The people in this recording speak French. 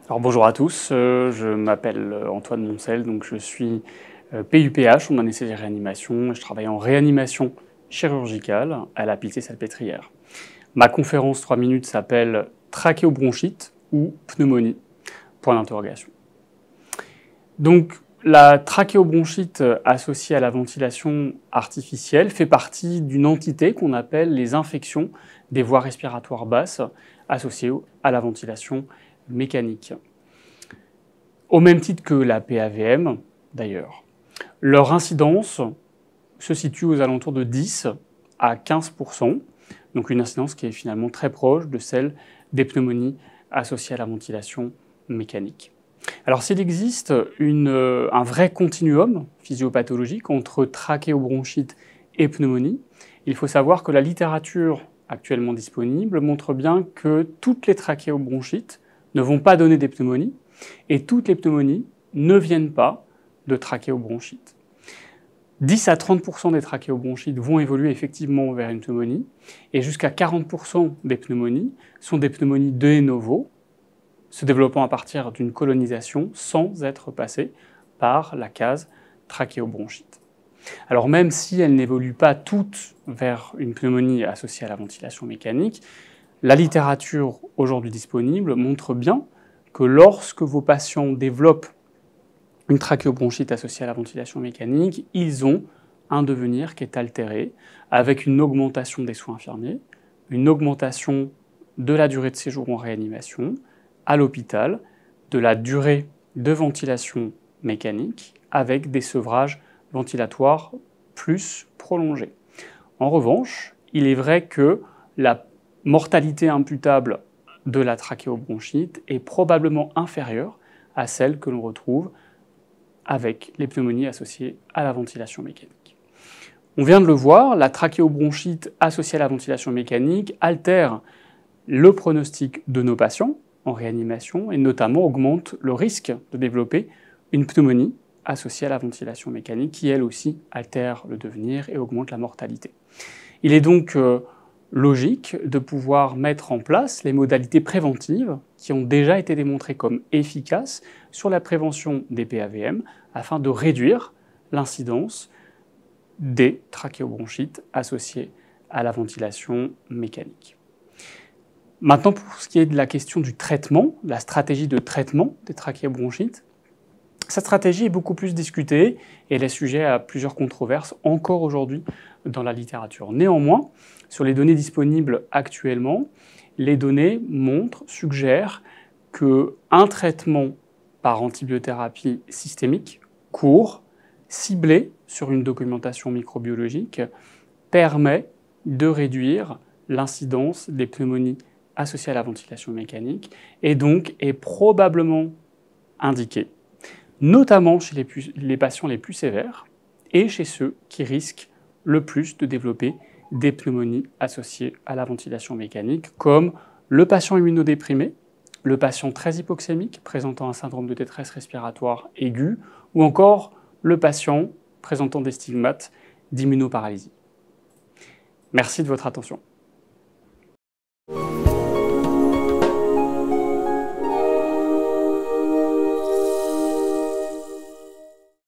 Alors bonjour à tous, je m'appelle Antoine Moncel, donc je suis PUPH en anesthésie réanimation, je travaille en réanimation chirurgicale à la Pitié-Salpêtrière. Ma conférence 3 minutes s'appelle trachéobronchite ou pneumonie, point d'interrogation. Donc la trachéobronchite associée à la ventilation artificielle fait partie d'une entité qu'on appelle les infections des voies respiratoires basses associées à la ventilation mécanique. Au même titre que la PAVM, d'ailleurs. Leur incidence se situe aux alentours de 10 à 15%, donc une incidence qui est finalement très proche de celle des pneumonies associées à la ventilation mécanique. Alors s'il existe un vrai continuum physiopathologique entre trachéobronchite et pneumonie, il faut savoir que la littérature actuellement disponible montre bien que toutes les trachéobronchites ne vont pas donner des pneumonies et toutes les pneumonies ne viennent pas de trachéobronchite. 10 à 30% des trachéobronchites vont évoluer effectivement vers une pneumonie et jusqu'à 40% des pneumonies sont des pneumonies de novo, se développant à partir d'une colonisation sans être passées par la case trachéobronchite. Alors même si elles n'évoluent pas toutes vers une pneumonie associée à la ventilation mécanique, la littérature aujourd'hui disponible montre bien que lorsque vos patients développent une trachéobronchite associée à la ventilation mécanique, ils ont un devenir qui est altéré, avec une augmentation des soins infirmiers, une augmentation de la durée de séjour en réanimation, à l'hôpital, de la durée de ventilation mécanique, avec des sevrages ventilatoires plus prolongés. En revanche, il est vrai que la mortalité imputable de la trachéobronchite est probablement inférieure à celle que l'on retrouve avec les pneumonies associées à la ventilation mécanique. On vient de le voir, la trachéobronchite associée à la ventilation mécanique altère le pronostic de nos patients en réanimation et notamment augmente le risque de développer une pneumonie associée à la ventilation mécanique qui elle aussi altère le devenir et augmente la mortalité. Il est donc logique de pouvoir mettre en place les modalités préventives qui ont déjà été démontrées comme efficaces sur la prévention des PAVM afin de réduire l'incidence des trachéobronchites associées à la ventilation mécanique. Maintenant, pour ce qui est de la question du traitement, la stratégie de traitement des trachéobronchites, cette stratégie est beaucoup plus discutée et elle est sujet à plusieurs controverses encore aujourd'hui dans la littérature. Néanmoins, sur les données disponibles actuellement, les données suggèrent qu'un traitement par antibiothérapie systémique, court, ciblé sur une documentation microbiologique, permet de réduire l'incidence des pneumonies associées à la ventilation mécanique et donc est probablement indiqué, notamment chez les patients les plus sévères et chez ceux qui risquent le plus de développer des pneumonies associées à la ventilation mécanique, comme le patient immunodéprimé, le patient très hypoxémique présentant un syndrome de détresse respiratoire aiguë, ou encore le patient présentant des stigmates d'immunoparalysie. Merci de votre attention.